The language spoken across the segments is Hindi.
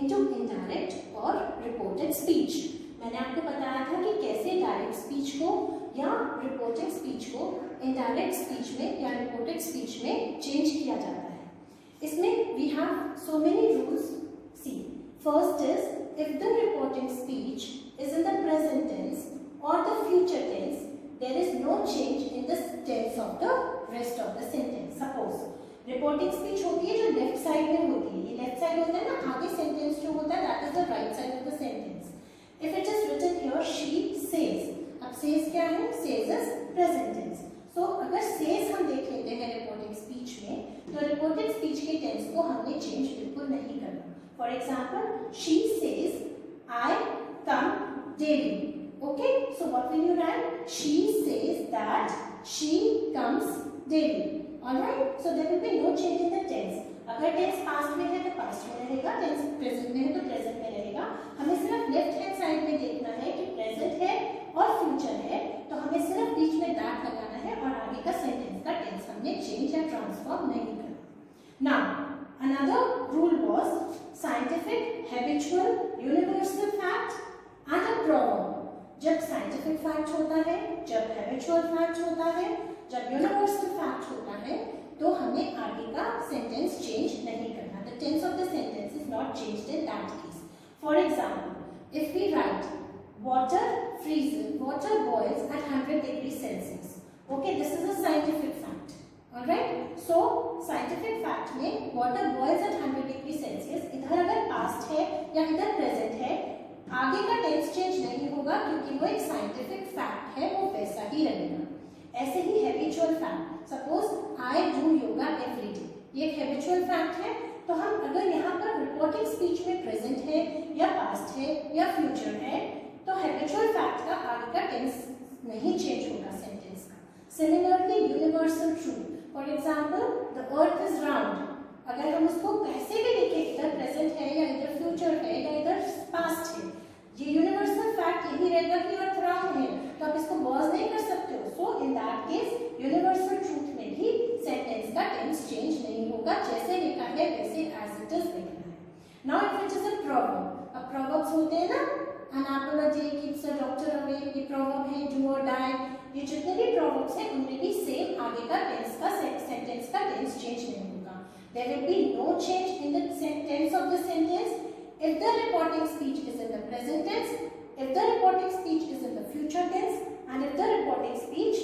into indirect और reported speech. मैंने आपको बताया था कि कैसे डायरेक्ट स्पीच को या रिपोर्टेड स्पीच को इनडायरेक्ट स्पीच में या रिपोर्टेड स्पीच में चेंज किया जाता है. इसमें we have so many rules. See, first is if the reported speech is in the present tense or the future tense, there is no change in the tense of the rest of the sentence. Suppose reporting speech होती है जो लेफ्ट साइड में होती है, ये लेफ्ट साइड होता है ना, आगे सेंटेंस जो होता है that is the right side of the sentence. If it is written here she says, अब सेज क्या है? Says is present tense. So अगर सेज हम देख लेते हैं रिपोर्टिंग स्पीच में, तो रिपोर्टेड स्पीच के टेंस को हमने चेंज बिल्कुल नहीं करना. For example, she says I come daily. Okay, so what will you write? She says that she comes daily. Alright, so there will be no change in the tense. अगर tense past में है तो past में रहेगा, tense present में है तो present में रहेगा. हमें सिर्फ लेफ्ट हैंड साइड में देखना है कि present है और future है, तो हमें सिर्फ बीच में that लगाना है और आगे का sentence का tense हमने change या transform नहीं करना. Now, another rule was scientific, habitual, universal fact and a proverb. जब साइंटिफिक फैक्ट होता है, जब हैबिचुअल फैक्ट होता है, जब यूनिवर्सल फैक्ट होता है, तो हमें आगे का सेंटेंस चेंज नहीं करना. The tense of the sentence is not changed in that case. For example, if we write water boils at 100 degrees Celsius. Okay, this is a scientific fact. Alright, so scientific fact में water boils at 100 degrees Celsius, इधर अगर past है या इधर present है, आगे का टेंस चेंज नहीं होगा क्योंकि वो एक साइंटिफिक फैक्ट है, वो वैसा ही रहेगा. ऐसे ही habitual fact, suppose I do yoga every day, ये एक हैबिचुअल फैक्ट है. तो हम अगर यहाँ पर रिपोर्टिंग स्पीच में प्रेजेंट है या पास्ट है या फ्यूचर है, तो हैबिचुअल फैक्ट का आगे का टेंस नहीं चेंज होगा सेंटेंस का. Similarly universal truth, for example the earth is round, अगर हम उसको कैसे भी लिखे, इधर प्रेजेंट है या इधर फ्यूचर है या इधर पास्ट है, ये यूनिवर्सल फैक्ट यही रहेगा कि अर्थ राउंड है, तो आप इसको वॉज नहीं कर सकते हो. So in that case universal truth में भी सेंटेंस का टेंस चेंज नहीं होगा, जैसे लिखा है वैसे एज इट इज लिखना है. Now if it is a proverb, अब प्रोवर्ब्स होते हैं ना, an apple a day keeps a doctor away, ये प्रोवर्ब है, डू और डाई, ये जितने भी प्रोवर्ब्स हैं उनमें भी सेम आगे का टेंस का सेंटेंस का टेंस चेंज नहीं होगा. There will be no change in the tense of the sentence if the reporting speech is in the present tense, if the reporting speech is in the future tense, and if the reporting speech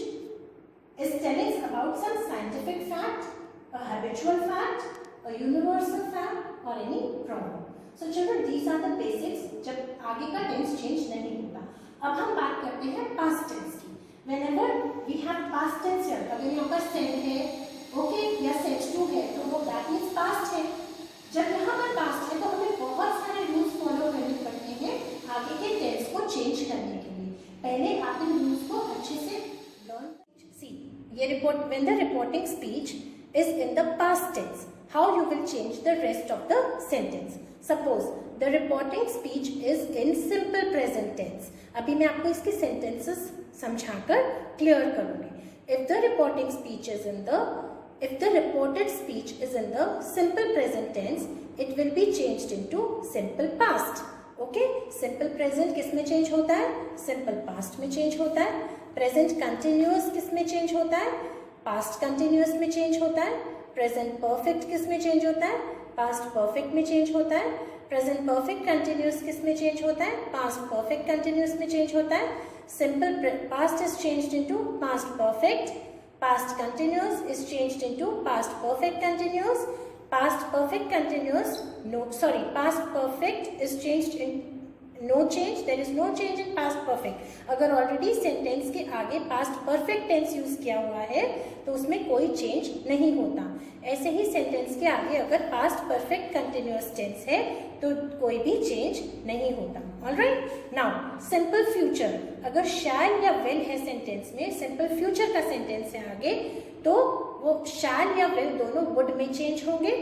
is telling about some scientific fact, a habitual fact, a universal fact, or any proverb. So children, these are the basics जब आगे का tense change नहीं होता. अब हम बात करते हैं past tense की. Whenever we have past tense here, अगर यहाँ पर said है, ओके, या सेट टू है, तो वो दैट मीन्स पास्ट है. जब यहाँ पर पास्ट है तो हमें बहुत सारे रूल्स फॉलो करने पड़ते हैं आगे के टेंस को चेंज करने के लिए. पहले आप इन रूल्स को अच्छे से लर्न. सी, ये report, when the reporting speech is in the past tense, how you will change the rest of the sentence. Suppose the reporting speech is in simple present tense. अभी मैं आपको इसके सेंटेंसेस समझाकर क्लियर करूंगी. If the reporting speech is in the If the reported speech is in the simple present tense, it will be changed into simple past. Okay? Simple present किस में change होता है? Simple past में change होता है. Present continuous किस में change होता है? Past continuous में change होता है. Present perfect किस में change होता है? Past perfect में change होता है. Present perfect continuous किस में change होता है? Past perfect continuous में change होता है. Simple past is changed into past perfect. Past continuous is changed into past perfect continuous. Past perfect continuous, past perfect is changed in no change. There is no change in past perfect. अगर already sentence के आगे past perfect tense यूज किया हुआ है तो उसमें कोई change नहीं होता. ऐसे ही sentence के आगे अगर past perfect continuous tense है तो कोई भी change नहीं होता. Alright? Now simple future, अगर shall या will है sentence में, simple future का sentence है आगे, तो वो shall या will दोनों would में change होंगे.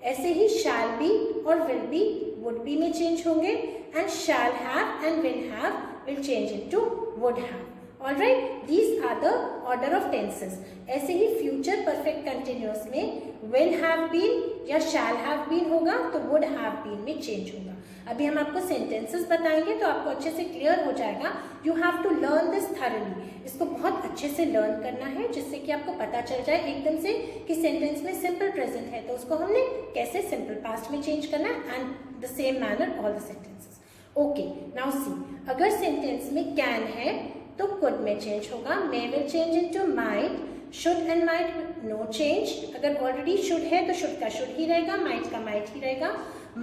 ऐसे ही shall be और will be would be में change होंगे, and shall have and will have will change into would have. Alright, these are the order of tenses. ऐसे ही future perfect continuous में will have been या shall have been होगा तो वुड हैव बीन में चेंज होगा। अभी हम आपको सेंटेंसेस बताएंगे तो आपको अच्छे से क्लियर हो जाएगा। You have to learn this thoroughly, इसको बहुत अच्छे से लर्न करना है जिससे कि आपको पता चल जाए एकदम से कि सेंटेंस में सिंपल प्रेजेंट है तो उसको हमने कैसे सिंपल पास्ट में चेंज करना है, and the same manner all the sentences. Okay, now सी, अगर सेंटेंस में कैन है तो कुड में चेंज होगा, may will change into might, should and might no change, अगर ऑलरेडी शुड है तो शुड का शुड ही रहेगा, माइट का माइट ही रहेगा।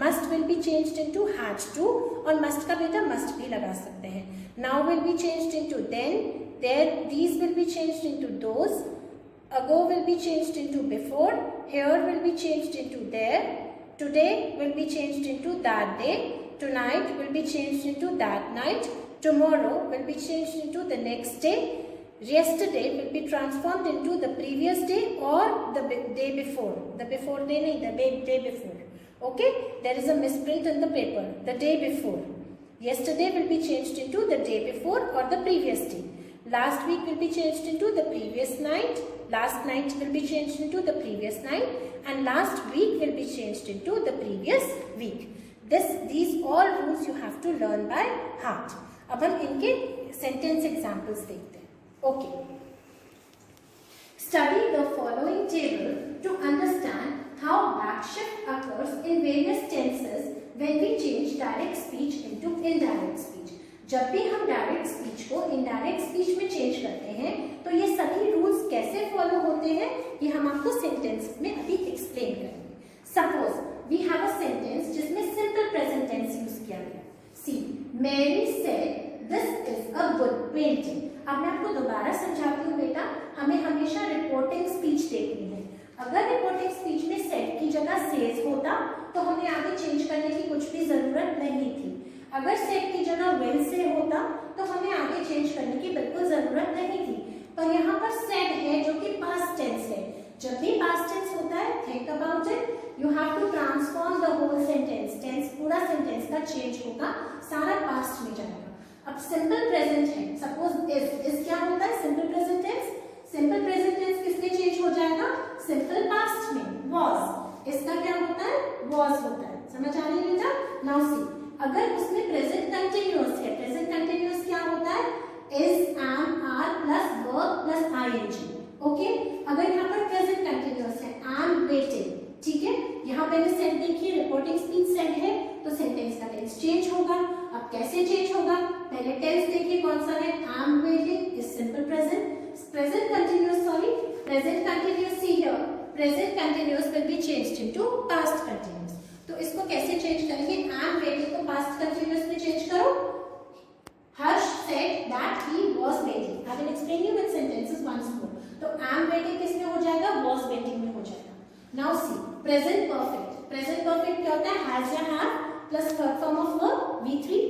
Must will be changed into had to, और मस्ट का बेटा मस्ट भी लगा सकते हैं। Now will be changed into then, there these will be changed into those, ago will be changed into before, here will be changed into there, today will be changed into that day, tonight will be changed into that night, tomorrow will be changed into the next day, yesterday will be transformed into the previous day or the day before, the before day nahi, the day before. Okay, there is a misprint in the paper, the day before. Yesterday will be changed into the day before or the previous day. Last week will be changed into the previous night, last night will be changed into the previous night, and last week will be changed into the previous week. These all rules you have to learn by heart. अब हम इनके सेंटेंस एग्जाम्पल्स देखते हैं. Okay, study the following table to understand how backshift occurs in various tenses when we change direct speech into indirect speech. जब भी हम डायरेक्ट स्पीच को इनडायरेक्ट स्पीच में चेंज करते हैं तो ये सभी रूल्स कैसे फॉलो होते हैं ये हम आपको सेंटेंस में अभी एक्सप्लेन करेंगे. Suppose we have a sentence जिसमें simple present tense यूज किया गया. See, Mary said this is a good painting. अब मैं आपको दोबारा समझाती हूँ बेटा, हमें हमेशा रिपोर्टिंग स्पीच देखनी है. अगर रिपोर्टिंग स्पीच में said की जगह says होता तो हमें आगे चेंज करने की कुछ भी जरूरत नहीं थी. अगर said की जगह will say होता तो हमें आगे चेंज करने की बिल्कुल जरूरत नहीं थी. पर यहाँ पर said है जो कि past tense है. जब भी past tense होता है, think about it, you have to transform the whole sentence. tense पूरा sentence का change होगा, सारा past में जाएगा. अब simple present है, suppose is क्या होता है simple present tense? simple present tense किसमें change हो जाएगा? simple past में was. इसका क्या होता है? was होता है. समझ आ रही है बेटा? Now see, अगर उसमें present continuous है, present continuous क्या होता है? is, am, are plus verb plus ing. Okay, अगर यहाँ पर प्रेजेंट कंटिन्यूअस है, आई एम वेटिंग, ठीक है, यहाँ पे सेट देखिए रिपोर्टिंग स्पीच सेट है तो सेंटेंस का टेंस चेंज होगा. अब कैसे चेंज होगा? पहले टेंस देखिए कौन सा है, I am waiting is simple present, present continuous, sorry present continuous, see here present continuous will be changed into past continuous. तो इसको कैसे चेंज करेंगे? आई एम वेटिंग को पास्ट कंटिन्यूअस में चेंज करो. Harsh said that he was waiting. I will explain you with sentences once more. तो am waiting किसमें हो जाएगा? was waiting में हो जाएगा. Now see, present perfect. Present perfect क्या होता है? has या have plus third form of verb V3.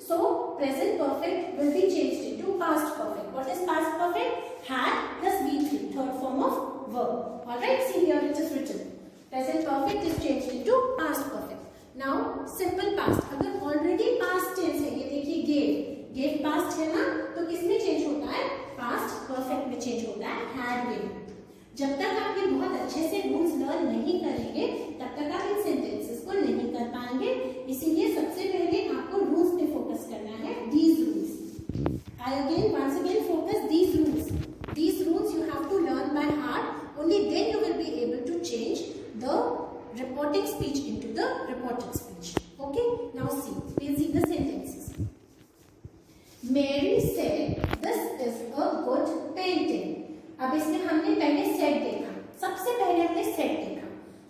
So present perfect will be changed into past perfect. What is past perfect? Had plus V3, third form of verb. All right. See here it is written. Present perfect is changed into past perfect. Now simple past. अगर already past tense है, ये देखिए gave. गेव पास्ट है ना, तो किसमें चेंज होता है? पास्ट परफेक्ट में चेंज होता है, हैड गिवन. जब तक आप ये बहुत अच्छे से रूल्स लर्न नहीं करेंगे तब तक आप इन सेंटेंसेस को नहीं कर पाएंगे. इसीलिए सबसे पहले आपको रूल्स पे फोकस करना है. These rules, I again once again focus these rules. These rules you have to learn by heart. Only then you will be able to change the reporting speech into the reported speech. Okay, now see, please read the sentences. Mary said this is a good painting. अब इसमें हमने पहले said देखा, सबसे पहले हमने said देखा.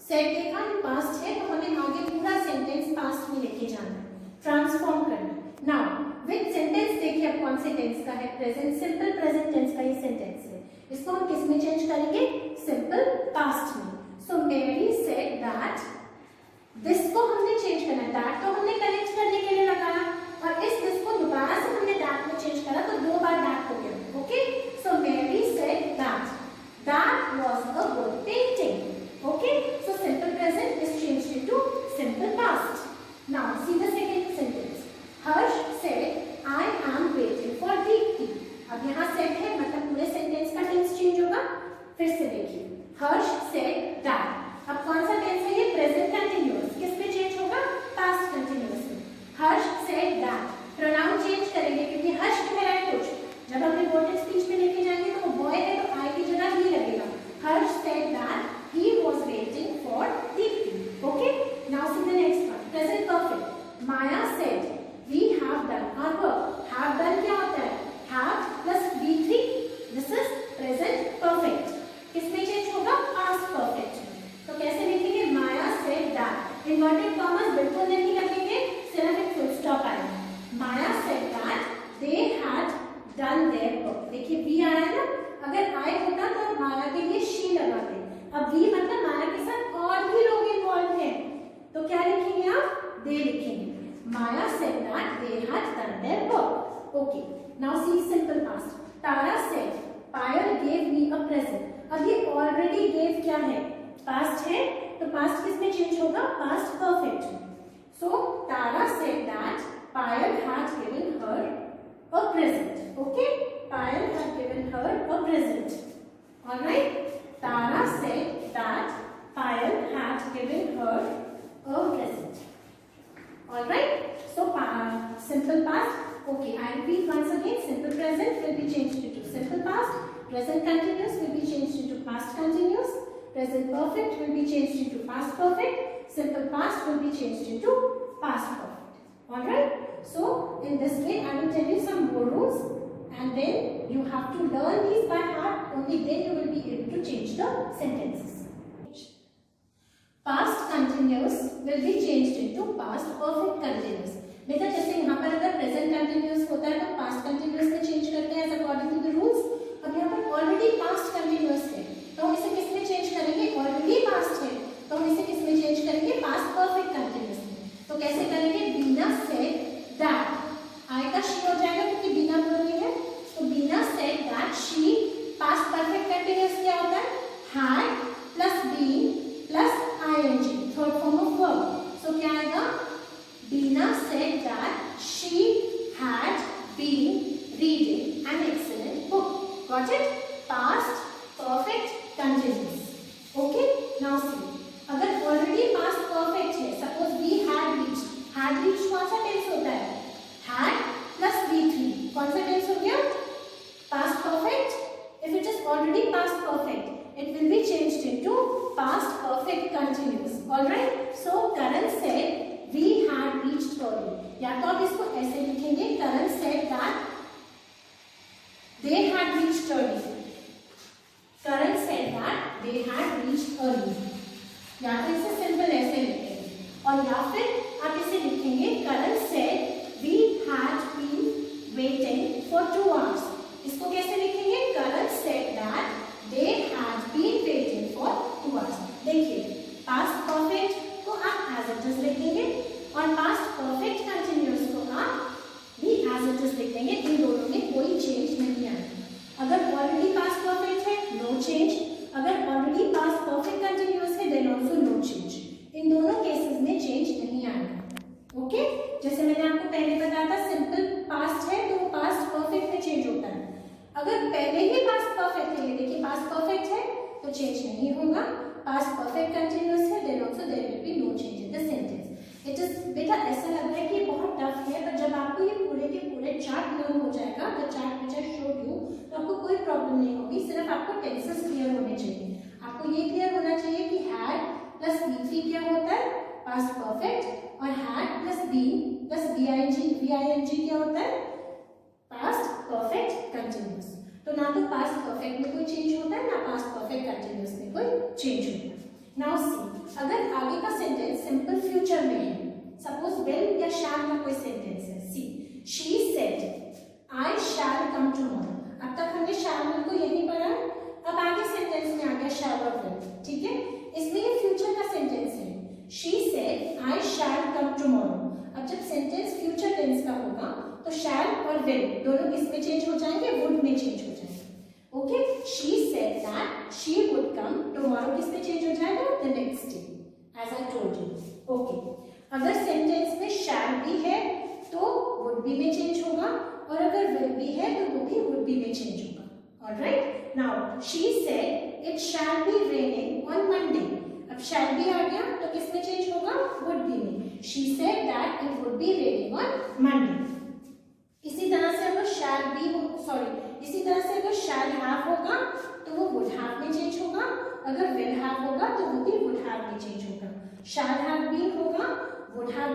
said देखा पास्ट है तो हमें आगे पूरा सेंटेंस पास्ट में लेके जाना है, ट्रांसफॉर्म करना है. नाउ विद सेंटेंस देखिए अब कौन से टेंस का है? प्रेजेंट सिंपल प्रेजेंट टेंस का ये सेंटेंस है. इसको हम किस में चेंज करेंगे? सिंपल पास्ट में. सो Mary said that, दिस को हमने चेंज करना है, दैट तो हमने कनेक्ट करने के लिए लगाया और इस दिस को दोबारा से हमने दैट में चेंज करा तो दो बार दैट हो गया. Okay, so Mary said that was a good painting. Okay, so simple present is changed into simple past. Now see the second sentence. Harsh said I am waiting for Deepti. अब यहाँ said है मतलब पूरे सेंटेंस का टेंस चेंज होगा. फिर से देखिए, Harsh said that. अब कौन सा टेंस है ये? Present continuous. किस पे चेंज होगा? Present perfect. Maya said we have done our work. Have done क्या होता है? Have plus V3, this is present perfect. किसमें चेंज होगा? पास्ट परफेक्ट में। तो कैसे लिखेंगे? Maya said that, inverted commas बिल्कुल नहीं लगेंगे, सिर्फ एक फुल स्टॉप आएगा। Maya said that they had done their work. देखिए वी आया ना, अगर आए होता तो माया के लिए शी लगाते, अब वी मतलब माया के साथ और भी लोग इन्वॉल्व हैं, तो क्या लिखेंगे आप? दे लिखेंगे। Maya said that they had done their work. Okay, now see simple past. Tara said Payal gave me a present. अब ये ऑलरेडी गेव क्या है? पास्ट है, तो पास्ट किस में चेंज होगा? पास्ट परफेक्ट में। So Tara said that Payal had given her a present. Okay, Payal had given her a present. Alright, Tara said that Payal had given her a present. All right. So simple past. Okay, I repeat once again. Simple present will be changed into simple past. Present continuous will be changed into past continuous. Present perfect will be changed into past perfect. Simple past will be changed into past perfect. All right. So in this way, I will tell you some more rules. And then you have to learn these by heart. Only then you will be able to change the sentences. Past continuous will be changed into past perfect continuous. बेटा जैसे यहाँ पर अगर present continuous होता है तो past continuous में change करते हैं as according to the rules. अब यहाँ पर already past continuous है, तो हम इसे किस में change करेंगे? Already past है, तो हम इसे किस में change करेंगे? Past perfect continuous में। तो कैसे करेंगे? बीना said that, आएगा she हो जाएगा क्योंकि बीना बोली है, तो बीना said that she, past perfect continuous क्या होता है? had plus been plus ing, third form of verb. So क्या आएगा? बीना said that she had been reading an excellent book. Got it? Past perfect continuous. Okay, now see, अगर already past perfect है, suppose we had reached कौन सा tense होता है? had plus V3, कौन सा tense हो गया? Past perfect. If it is already past perfect, it will be changed into past perfect continuous. All right. So Karan said we had reached early. या तो आप इसको ऐसे लिखेंगे, Karan said that they had reached early. Karan said that they had reached early. या तो इसे सिंपल ऐसे लिखेंगे, और या फिर आप इसे लिखेंगे Karan said we had been waiting for 2 hours. इसको कैसे लिखेंगे? Karan said that they had been waiting for 2 hours. देखिए past perfect को आप as it is लिख देंगे और past perfect continuous को आप भी as it is लिख देंगे। इन दोनों में कोई चेंज नहीं आएगा। अगर already past perfect है, no change. अगर already past perfect continuous है, then also no change. इन दोनों केसेस में चेंज नहीं आएगा। ओके, जैसे मैंने आपको पहले बताया था, सिंपल पास्ट है तो वो पास्ट परफेक्ट में चेंज होता है। अगर पहले ही पास्ट परफेक्ट है, देखिए पास्ट परफेक्ट है तो चेंज नहीं होगा। पास्ट परफेक्ट कंटिन्यूअस है, then also there will be no change in the sentence. It is बेटा ऐसा लग रहा है कि बहुत टफ है, पर जब आपको ये पूरे के पूरे चार्ट लर्न हो जाएगा, the chart which I showed you, तो आपको कोई प्रॉब्लम नहीं होगी। सिर्फ आपको टेंसेस क्लियर होने चाहिए। आपको ये क्लियर होना चाहिए कि हैड प्लस V3 क्या होता है? पास्ट परफेक्ट, और had plus been plus VING क्या होता है? Past perfect continuous. तो ना तो पास्ट परफेक्ट में कोई चेंज होता है, ना पास्ट परफेक्ट कंटिन्यूअस में कोई चेंज होता है। नाउ सी, अगर आगे का सेंटेंस सिंपल फ्यूचर में है, सपोज विल या शैल का कोई सेंटेंस है। See, she said I shall come tomorrow. अब तक हमने शैल विल को यही पढ़ा, अब आगे सेंटेंस में आ गया शैल और विल। ठीक है, इसमें ये फ्यूचर का सेंटेंस है। She said I shall come tomorrow. अब जब सेंटेंस फ्यूचर टेंस का होगा तो शैल और विल दोनों किस में चेंज हो जाएंगे? वुड में चेंज हो जाएंगे। Okay, she said that she would come tomorrow किस में चेंज हो जाएगा? The next day, as I told you. Okay, अगर सेंटेंस में शैल भी है तो वुड बी में चेंज होगा, और अगर विल भी है तो वो भी वुड बी में चेंज होगा। Alright, now she said it shall be raining on Monday. अब शैल भी आ गया तो किस में चेंज होगा? वुड बी में। She said that it would be raining on Monday. इसी तरह से अगर शैल बी हो, इसी तरह से अगर शैल हैव होगा तो वो वुड हैव में चेंज होगा, अगर विल हैव होगा तो वो भी वुड हैव में चेंज होगा। शैल हैव बीन होगा, would have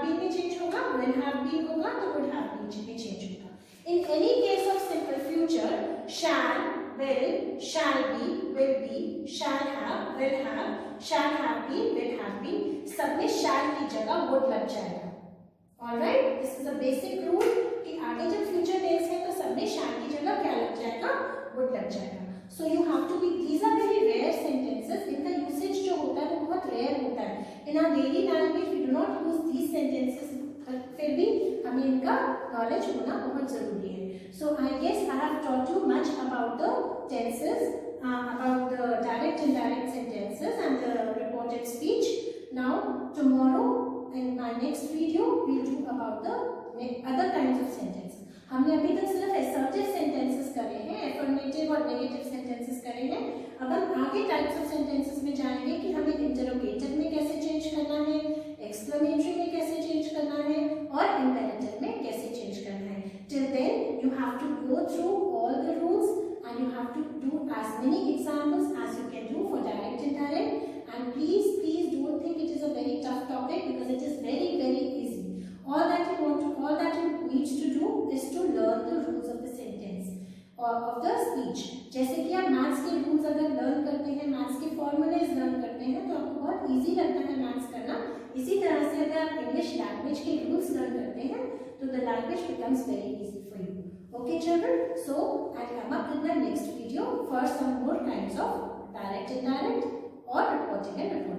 will have been होगा तो would have been भी change होगा. In any case of simple future, shall, will, shall be, shall have been, will have been, सब में shall की जगह would लग जाएगा. Alright, this is a basic rule कि आगे जब future tense है तो सब में shall की जगह क्या लग जाएगा, would लग जाएगा. So you have to be, these are very rare sentences. इनका usage जो होता है वो बहुत rare होता है. In our daily language we do not use these sentences. फिर भी हमें इनका knowledge होना बहुत जरूरी है. So I guess I have taught you much about the tenses, about the direct and indirect sentences and the reported speech. Now tomorrow in my next video we'll do about the other kinds of sentences. हमने अभी तक सिर्फ assertive sentences करे हैं, affirmative और negative sentences करे हैं. अब हम आगे types of sentences में जाएंगे कि हमें interrogative में कैसे change करना है, exclamatory में कैसे change करना है और imperative में कैसे change करना है. Till then you have to go through all the rules and you have to do as many examples as you can do for direct and indirect. And please don't think it is a very tough topic because it is very easy. All that you need to do is to learn the rules of the sentence or of the speech. जैसे कि आप मैथ्स के रूल्स अगर लर्न करते हैं, मैथ्स के फॉर्मूलेज लर्न करते हैं तो आपको बहुत इजी लगता है मैथ्स करना. इसी तरह से अगर आप इंग्लिश लैंग्वेज के रूल्स लर्न करते हैं तो the language becomes very easy for you. Okay children, so I'll come up in the next video for some more kinds of direct, indirect or reporting and reporting.